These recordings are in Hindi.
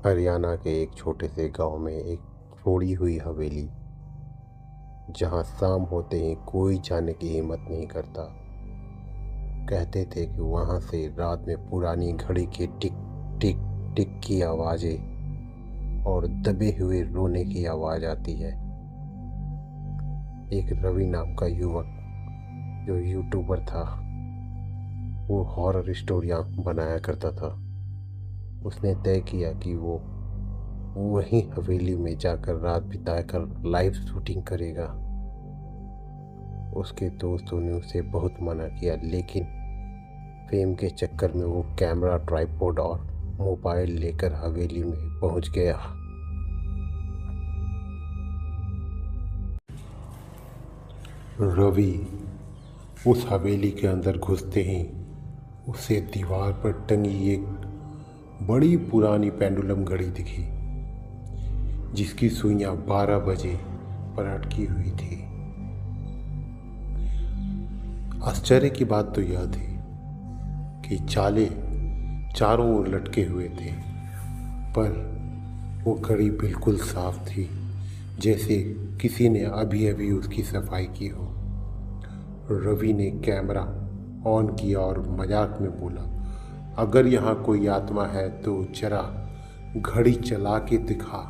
हरियाणा के एक छोटे से गांव में एक छोड़ी हुई हवेली, जहां शाम होते ही कोई जाने की हिम्मत नहीं करता। कहते थे कि वहां से रात में पुरानी घड़ी की टिक टिक टिक की आवाजें और दबे हुए रोने की आवाज आती है। एक रवि नाम का युवक जो यूट्यूबर था, वो हॉरर स्टोरियां बनाया करता था। उसने तय किया कि वो वहीं हवेली में जाकर रात बिताकर लाइव शूटिंग करेगा। उसके दोस्तों ने उसे बहुत मना किया, लेकिन फेम के चक्कर में वो कैमरा, ट्राइपॉड और मोबाइल लेकर हवेली में पहुंच गया। रवि उस हवेली के अंदर घुसते ही उसे दीवार पर टंगी एक बड़ी पुरानी पेंडुलम घड़ी दिखी, जिसकी सुइयां 12 बजे पर अटकी हुई थी। आश्चर्य की बात तो यह थी कि चाले चारों ओर लटके हुए थे, पर वो घड़ी बिल्कुल साफ थी, जैसे किसी ने अभी अभी उसकी सफाई की हो। रवि ने कैमरा ऑन किया और मजाक में बोला, अगर यहाँ कोई आत्मा है तो जरा घड़ी चला के दिखा।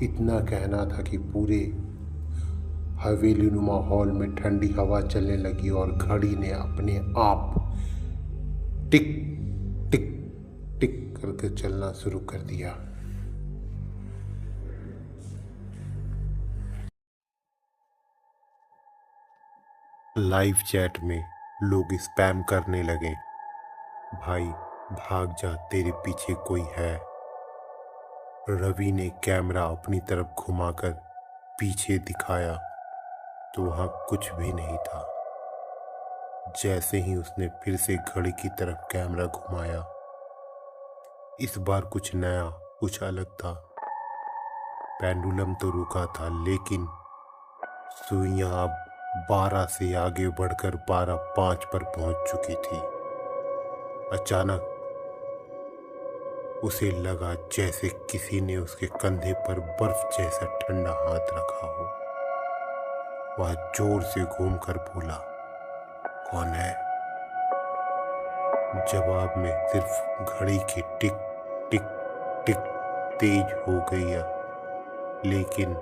इतना कहना था कि पूरे हवेली नुमा हॉल में ठंडी हवा चलने लगी और घड़ी ने अपने आप टिक टिक टिक करके चलना शुरू कर दिया। लाइव चैट में लोग स्पैम करने लगे, भाई भाग जा, तेरे पीछे कोई है। रवि ने कैमरा अपनी तरफ घुमाकर पीछे दिखाया तो वहां कुछ भी नहीं था। जैसे ही उसने फिर से घड़ी की तरफ कैमरा घुमाया, इस बार कुछ नया, कुछ अलग था। पेंडुलम तो रुका था, लेकिन सुइयां अब 12 से आगे बढ़कर 12:05 पर पहुंच चुकी थी। अचानक उसे लगा जैसे किसी ने उसके कंधे पर बर्फ जैसा ठंडा हाथ रखा हो। वह जोर से घूमकर बोला, कौन है? जवाब में सिर्फ घड़ी की टिक टिक टिक तेज हो गई है, लेकिन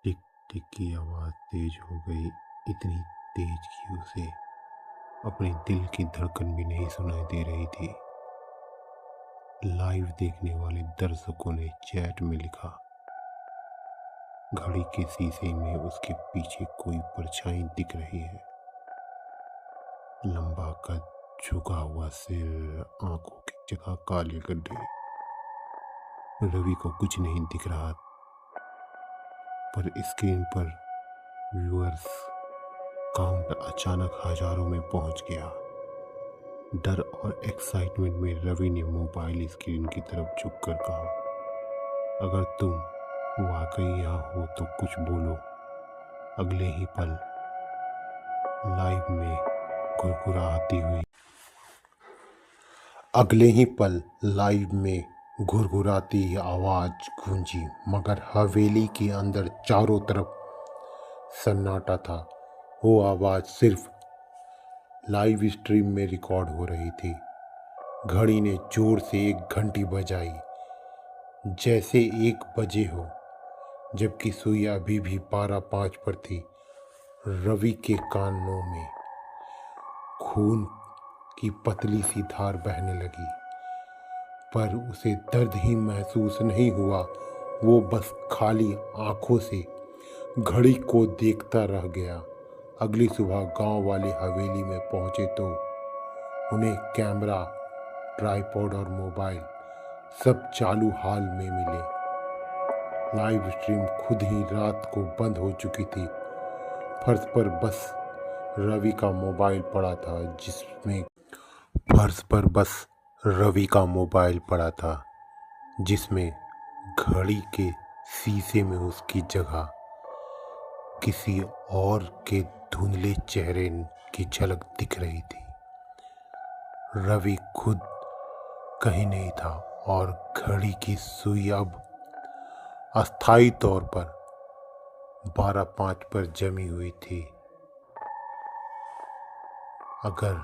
टिक टिक की आवाज तेज हो गई, इतनी तेज कि उसे अपने दिल की धड़कन भी नहीं सुनाई दे रही थी। लाइव देखने वाले दर्शकों ने चैट में लिखा, घड़ी के शीशे में उसके पीछे कोई परछाई दिख रही है। लंबा कद, झुका हुआ सिर, आंखों की जगह काले गड्ढे। रवि को कुछ नहीं दिख रहा, पर स्क्रीन पर व्यूअर्स काउंट अचानक हजारों में पहुंच गया। डर और एक्साइटमेंट में रवि ने मोबाइल स्क्रीन की तरफ झुककर कहा, अगर तुम वाकई यहाँ हो तो कुछ बोलो। अगले ही पल लाइव में घुरघुराती हुई अगले ही पल लाइव में घुरघुराती आवाज गूंजी, मगर हवेली के अंदर चारों तरफ सन्नाटा था। वो आवाज सिर्फ लाइव स्ट्रीम में रिकॉर्ड हो रही थी। घड़ी ने जोर से एक घंटी बजाई, जैसे 1 बजे हो, जबकि सुई अभी भी 12:05 पर थी। रवि के कानों में खून की पतली सी धार बहने लगी, पर उसे दर्द ही महसूस नहीं हुआ। वो बस खाली आंखों से घड़ी को देखता रह गया। अगली सुबह गांव वाले हवेली में पहुंचे तो उन्हें कैमरा, ट्राइपॉड और मोबाइल सब चालू हाल में मिले। लाइव स्ट्रीम खुद ही रात को बंद हो चुकी थी। फर्श पर बस रवि का मोबाइल पड़ा था, जिसमें घड़ी के शीशे में उसकी जगह किसी और के धुंधले चेहरे की झलक दिख रही थी। रवि खुद कहीं नहीं था और घड़ी की सुई अब अस्थायी तौर पर 12:05 पर जमी हुई थी। अगर